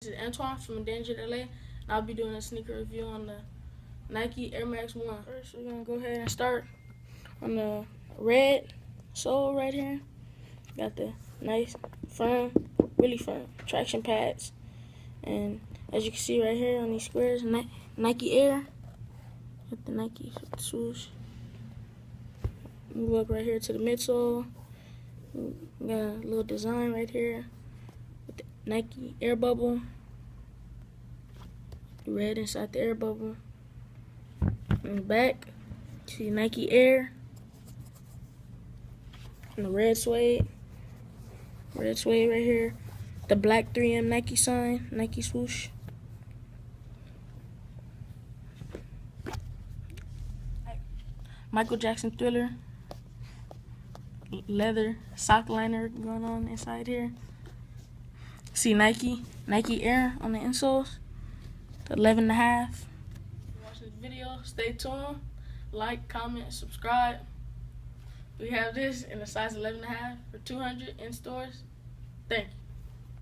This is Antoine from Danger LA, and I'll be doing a sneaker review on the Nike Air Max 1. First, we're going to go ahead and start on the red sole right here. Got the nice, firm, really firm traction pads. And as you can see right here on these squares, Nike Air. Got the Nike swoosh. Move up right here to the midsole. Got a little design right here with the Nike Air Bubble. Red inside the air bubble. In the back, see Nike Air. And the red suede. Red suede right here. The black 3M Nike sign, Nike swoosh. Michael Jackson Thriller. Leather sock liner going on inside here. See Nike Air on the insoles. 11.5. Watch this video. Stay tuned. Like, comment, subscribe. We have this in the size 11.5 for $200 in stores. Thank you.